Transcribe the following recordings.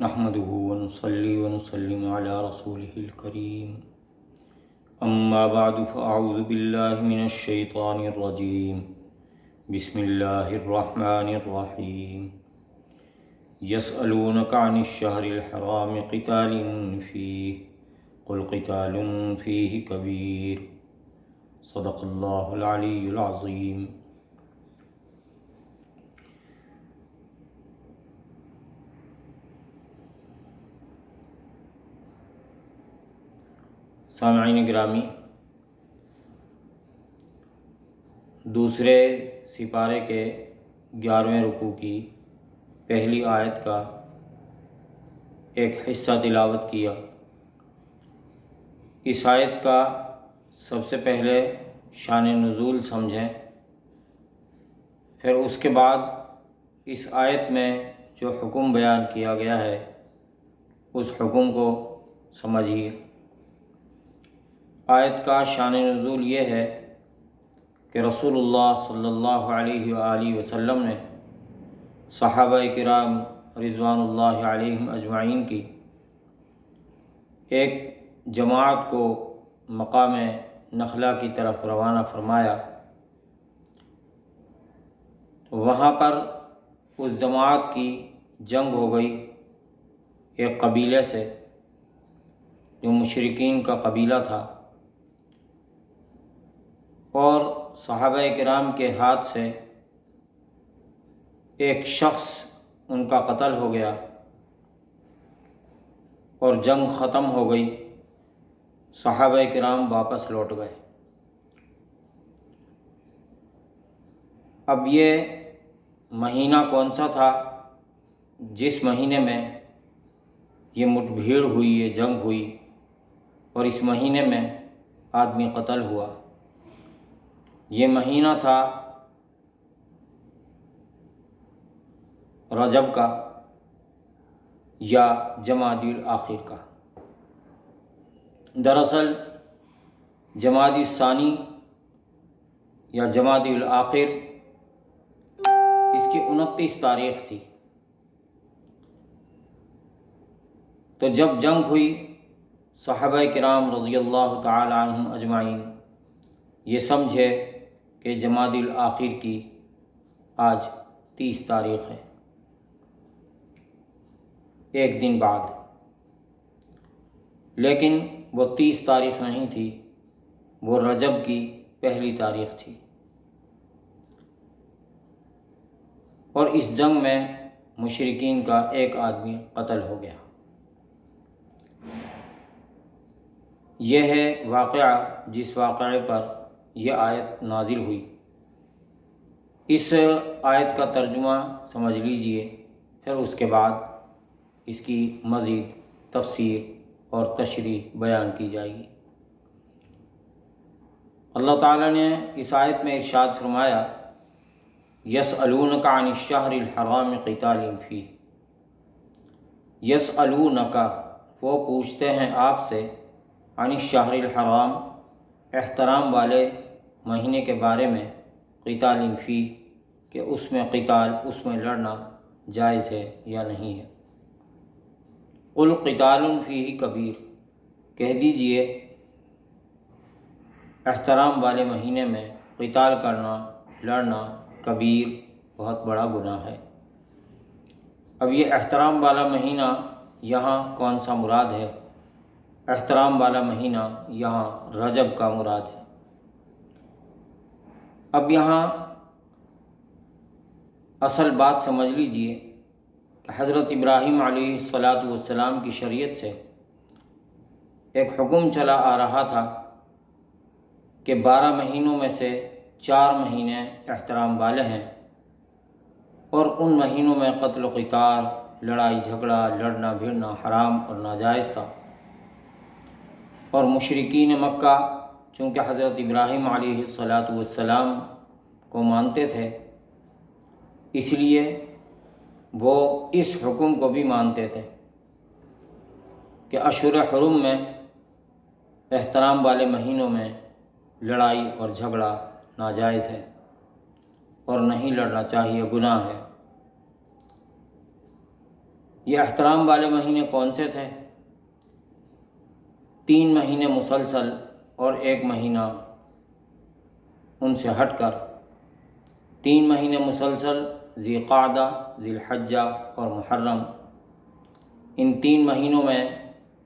نحمده ونصلي ونسلم على رسوله الكريم أما بعد فأعوذ بالله من الشيطان الرجيم بسم الله الرحمن الرحيم يسألونك عن الشهر الحرام قتال فيه قل قتال فيه كبير صدق الله العلي العظيم۔ سامعین گرامی، دوسرے سپارے کے 11ویں رکوع کی پہلی آیت کا ایک حصہ تلاوت کیا۔ اس آیت کا سب سے پہلے شان نزول سمجھیں، پھر اس کے بعد اس آیت میں جو حکم بیان کیا گیا ہے اس حکم کو سمجھیے۔ آیت کا شان نزول یہ ہے کہ رسول اللہ صلی اللہ علیہ وآلہ وسلم نے صحابہ کرام رضوان اللہ علیہم اجمعین کی ایک جماعت کو مقام نخلا کی طرف روانہ فرمایا۔ وہاں پر اس جماعت کی جنگ ہو گئی ایک قبیلے سے جو مشرکین کا قبیلہ تھا، اور صحابہ کرام کے ہاتھ سے ایک شخص ان کا قتل ہو گیا اور جنگ ختم ہو گئی۔ صحابہ کرام واپس لوٹ گئے۔ اب یہ مہینہ کون سا تھا جس مہینے میں یہ مٹ بھیڑ ہوئی، یہ جنگ ہوئی اور اس مہینے میں آدمی قتل ہوا؟ یہ مہینہ تھا رجب کا یا جمادی الاخر کا۔ دراصل جمادی الثانی یا جمادی الاخر اس کی 29 تاریخ تھی۔ تو جب جنگ ہوئی، صحابہ کرام رضی اللہ تعالی عنہم اجمعین یہ سمجھے کہ جمادی الاخر کی آج 30 تاریخ ہے، ایک دن بعد، لیکن وہ 30 تاریخ نہیں تھی، وہ رجب کی پہلی تاریخ تھی۔ اور اس جنگ میں مشرکین کا ایک آدمی قتل ہو گیا۔ یہ ہے واقعہ جس واقعے پر یہ آیت نازل ہوئی۔ اس آیت کا ترجمہ سمجھ لیجئے، پھر اس کے بعد اس کی مزید تفسیر اور تشریح بیان کی جائے گی۔ اللہ تعالیٰ نے اس آیت میں ارشاد فرمایا، یسألونک عن الشہر الحرام قتال فیہ۔ یسألونک، وہ پوچھتے ہیں آپ سے، عن الشہر الحرام، احترام والے مہینے کے بارے میں، قتال فیہ، کہ اس میں قتال، اس میں لڑنا جائز ہے یا نہیں ہے۔ قل قتال فیہ کبیر، کہہ دیجئے احترام والے مہینے میں قتال کرنا، لڑنا کبیر، بہت بڑا گناہ ہے۔ اب یہ احترام والا مہینہ یہاں کون سا مراد ہے؟ احترام والا مہینہ یہاں رجب کا مراد ہے۔ اب یہاں اصل بات سمجھ لیجئے کہ حضرت ابراہیم علیہ السلام کی شریعت سے ایک حکم چلا آ رہا تھا کہ 12 مہینوں میں سے 4 مہینے احترام والے ہیں، اور ان مہینوں میں قتل و قتال، لڑائی جھگڑا، لڑنا بھیڑنا حرام اور ناجائز تھا۔ اور مشرکین مکہ چونکہ حضرت ابراہیم علیہ السلام کو مانتے تھے، اس لیے وہ اس حکم کو بھی مانتے تھے کہ اشہر حرم میں، احترام والے مہینوں میں لڑائی اور جھگڑا ناجائز ہے اور نہیں لڑنا چاہیے، گناہ ہے۔ یہ احترام والے مہینے کون سے تھے؟ 3 مہینے مسلسل اور 1 مہینہ ان سے ہٹ کر 3 مہینے مسلسل ذی قعدہ، ذی الحجہ اور محرم، ان 3 مہینوں میں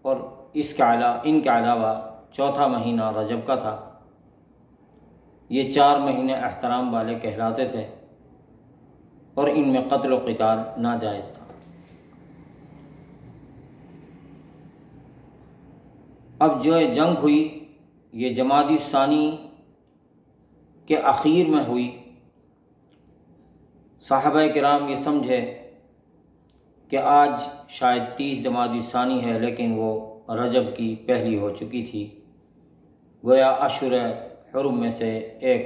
اور ان کے علاوہ چوتھا مہینہ رجب کا تھا، یہ 4 مہینے احترام والے کہلاتے تھے اور ان میں قتل و قتال ناجائز تھا۔ اب جو یہ جنگ ہوئی یہ جمادی الثانی کے اخیر میں ہوئی۔ صحابہ کرام یہ سمجھے کہ آج شاید 30 جمادی الثانی ہے، لیکن وہ رجب کی پہلی ہو چکی تھی، گویا اشہر حرم میں سے ایک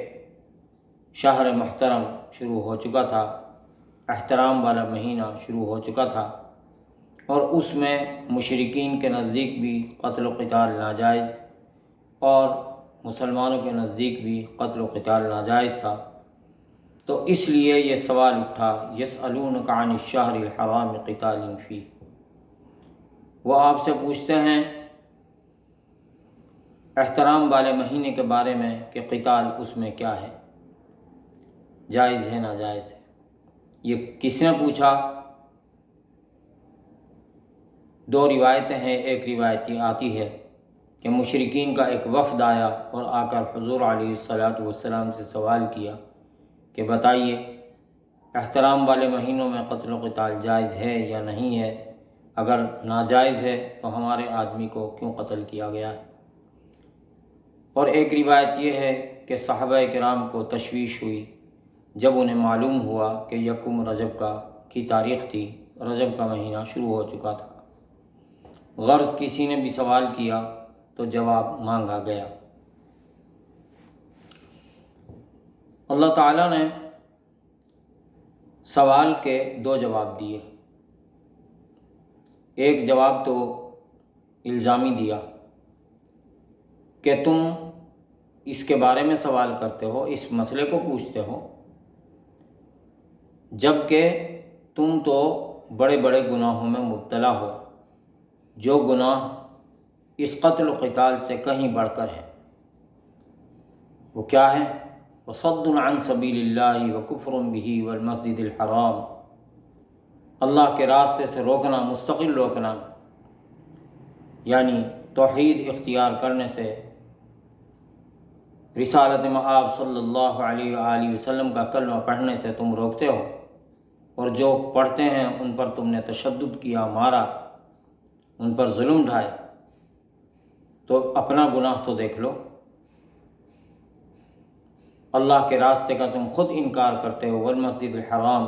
شہر محترم شروع ہو چکا تھا، احترام والا مہینہ شروع ہو چکا تھا، اور اس میں مشرکین کے نزدیک بھی قتل و قتال ناجائز اور مسلمانوں کے نزدیک بھی قتل و قتال ناجائز تھا۔ تو اس لیے یہ سوال اٹھا، یسألونک عن الشہر الحرام قتال فیہ، وہ آپ سے پوچھتے ہیں احترام والے مہینے کے بارے میں کہ قتال اس میں کیا ہے، جائز ہے ناجائز ہے۔ یہ کس نے پوچھا؟ 2 روایتیں ہیں۔ ایک روایت یہ آتی ہے کہ مشرکین کا ایک وفد آیا اور آ کر حضور علیہ الصلاۃ والسلام سے سوال کیا کہ بتائیے احترام والے مہینوں میں قتل و قتال جائز ہے یا نہیں ہے؟ اگر ناجائز ہے تو ہمارے آدمی کو کیوں قتل کیا گیا ہے؟ اور ایک روایت یہ ہے کہ صحابہ کرام کو تشویش ہوئی جب انہیں معلوم ہوا کہ 1 رجب کی تاریخ تھی، رجب کا مہینہ شروع ہو چکا تھا۔ غرض کسی نے بھی سوال کیا تو جواب مانگا گیا۔ اللہ تعالیٰ نے سوال کے 2 جواب دیے۔ ایک جواب تو الزامی دیا کہ تم اس کے بارے میں سوال کرتے ہو، اس مسئلے کو پوچھتے ہو، جبکہ تم تو بڑے بڑے گناہوں میں مبتلا ہو، جو گناہ اس قتل و قتال سے کہیں بڑھ کر ہے۔ وہ کیا ہے؟ وَصَدٌّ عَن سَبِيلِ اللَّهِ وَكُفْرٌ بِهِ وَالْمَسْجِدِ الْحَرَامِ، اللہ کے راستے سے روکنا، مستقل روکنا، یعنی توحید اختیار کرنے سے، رسالت مآب صلی اللہ علیہ وآلہ وسلم کا کلمہ پڑھنے سے تم روکتے ہو، اور جو پڑھتے ہیں ان پر تم نے تشدد کیا، مارا، ان پر ظلم ڈھائے، تو اپنا گناہ تو دیکھ لو۔ اللہ کے راستے کا تم خود انکار کرتے ہو، والمسجد الحرام،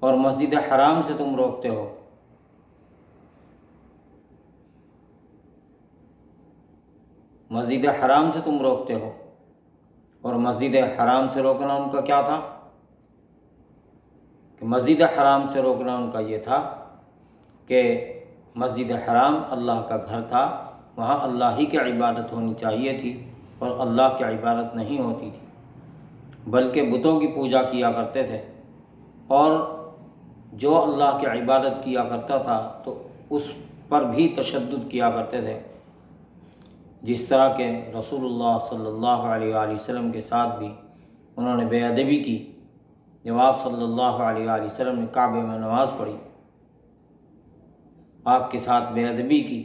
اور مسجد حرام سے تم روکتے ہو۔ مسجد حرام سے تم روکتے ہو، اور مسجد حرام سے روکنا ان کا کیا تھا؟ کہ مسجد حرام سے روکنا ان کا یہ تھا کہ مسجد حرام اللہ کا گھر تھا، وہاں اللہ ہی کی عبادت ہونی چاہیے تھی، اور اللہ کی عبادت نہیں ہوتی تھی، بلکہ بتوں کی پوجا کیا کرتے تھے، اور جو اللہ کی عبادت کیا کرتا تھا تو اس پر بھی تشدد کیا کرتے تھے، جس طرح کہ رسول اللہ صلی اللہ علیہ وآلہ وسلم کے ساتھ بھی انہوں نے بے ادبی کی۔ جب آپ صلی اللہ علیہ وآلہ وسلم نے کعبے میں نماز پڑھی، آپ کے ساتھ بے ادبی کی،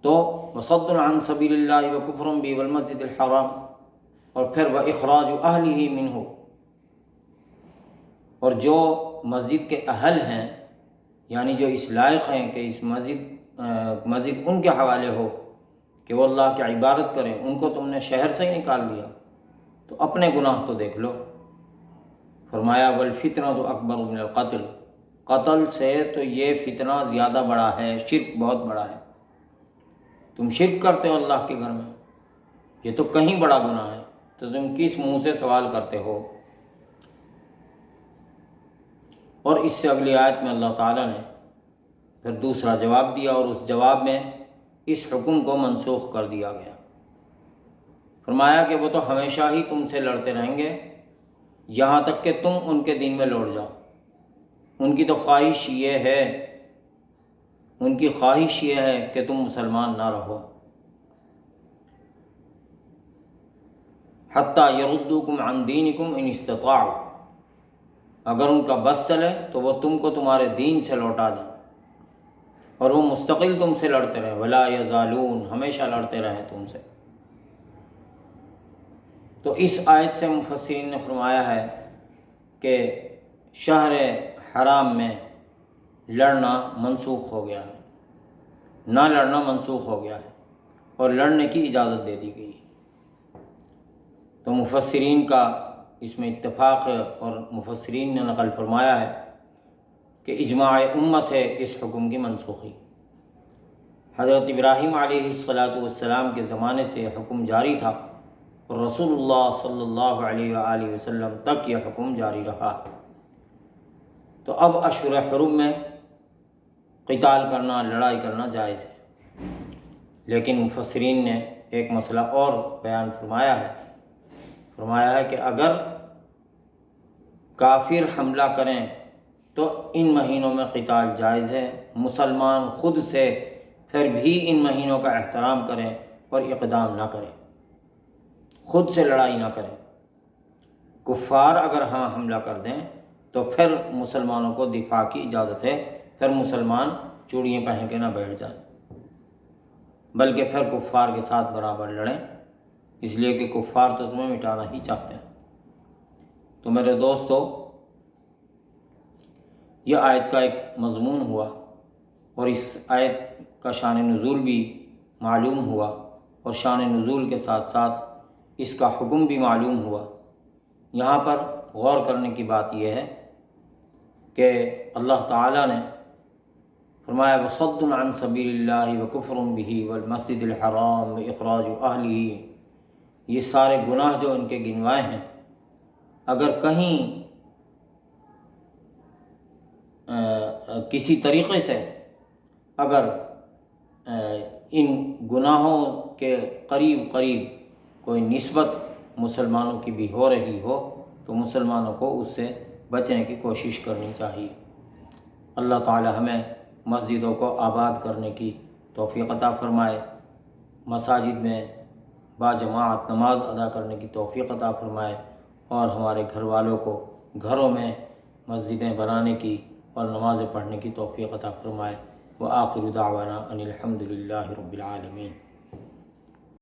تو وَصَدٌّ عَن سَبِيلِ اللَّهِ وَكُفْرٌ بِهِ وَالْمَسْجِدِ الْحَرَامِ، اور پھر وَإِخْرَاجُ أَهْلِهِ مِنْهُ، اور جو مسجد کے اہل ہیں، یعنی جو اس لائق ہیں کہ اس مسجد ان کے حوالے ہو کہ وہ اللہ کی عبادت کریں، ان کو تم نے شہر سے ہی نکال دیا، تو اپنے گناہ تو دیکھ لو۔ فرمایا وَالْفِتْنَةُ أَكْبَرُ مِنَ الْقَتْلِ، قتل سے تو یہ فتنہ زیادہ بڑا ہے، شرک بہت بڑا ہے۔ تم شرک کرتے ہو اللہ کے گھر میں، یہ تو کہیں بڑا گناہ ہے، تو تم کس منہ سے سوال کرتے ہو؟ اور اس سے اگلی آیت میں اللہ تعالیٰ نے پھر دوسرا جواب دیا، اور اس جواب میں اس حکم کو منسوخ کر دیا گیا۔ فرمایا کہ وہ تو ہمیشہ ہی تم سے لڑتے رہیں گے یہاں تک کہ تم ان کے دین میں لوٹ جاؤ۔ ان کی تو خواہش یہ ہے، ان کی خواہش یہ ہے کہ تم مسلمان نہ رہو، حتیٰ یردوکم عن دینکم ان استطاعوا، اگر ان کا بس چلے تو وہ تم کو تمہارے دین سے لوٹا دیں، اور وہ مستقل تم سے لڑتے رہیں، ولا یزالون، ہمیشہ لڑتے رہیں تم سے۔ تو اس آیت سے مفسرین نے فرمایا ہے کہ شہر حرام میں لڑنا منسوخ ہو گیا ہے، نہ لڑنا منسوخ ہو گیا ہے، اور لڑنے کی اجازت دے دی گئی ہے۔ تو مفسرین کا اس میں اتفاق ہے، اور مفسرین نے نقل فرمایا ہے کہ اجماع امت ہے اس حکم کی منسوخی۔ حضرت ابراہیم علیہ السلام کے زمانے سے یہ حکم جاری تھا، اور رسول اللہ صلی اللہ علیہ وآلہ وسلم تک یہ حکم جاری رہا۔ تو اب اشہر حرم میں قتال کرنا، لڑائی کرنا جائز ہے، لیکن مفسرین نے ایک مسئلہ اور بیان فرمایا ہے کہ اگر کافر حملہ کریں تو ان مہینوں میں قتال جائز ہے، مسلمان خود سے پھر بھی ان مہینوں کا احترام کریں اور اقدام نہ کریں، خود سے لڑائی نہ کریں۔ کفار اگر حملہ کر دیں تو پھر مسلمانوں کو دفاع کی اجازت ہے، پھر مسلمان چوڑیاں پہن کے نہ بیٹھ جائیں، بلکہ پھر کفار کے ساتھ برابر لڑیں، اس لیے کہ کفار تو تمہیں مٹانا ہی چاہتے ہیں۔ تو میرے دوستو، یہ آیت کا ایک مضمون ہوا، اور اس آیت کا شان نزول بھی معلوم ہوا، اور شان نزول کے ساتھ ساتھ اس کا حکم بھی معلوم ہوا۔ یہاں پر غور کرنے کی بات یہ ہے کہ اللہ تعالیٰ نے فرمایا وَصَدٌّ عَن سَبِيلِ اللَّهِ وَكُفْرٌ بِهِ وَالْمَسْجِدِ الْحَرَامِ وَإِخْرَاجُ أَهْلِهِ، یہ سارے گناہ جو ان کے گنوائے ہیں، اگر کہیں کسی طریقے سے اگر ان گناہوں کے قریب کوئی نسبت مسلمانوں کی بھی ہو رہی ہو تو مسلمانوں کو اس سے بچنے کی کوشش کرنی چاہیے۔ اللہ تعالی ہمیں مسجدوں کو آباد کرنے کی توفیق عطا فرمائے، مساجد میں باجماعت نماز ادا کرنے کی توفیق عطا فرمائے، اور ہمارے گھر والوں کو گھروں میں مسجدیں بنانے کی اور نمازیں پڑھنے کی توفیق عطا فرمائے۔ وآخر دعوانا ان الحمد للہ رب العالمین۔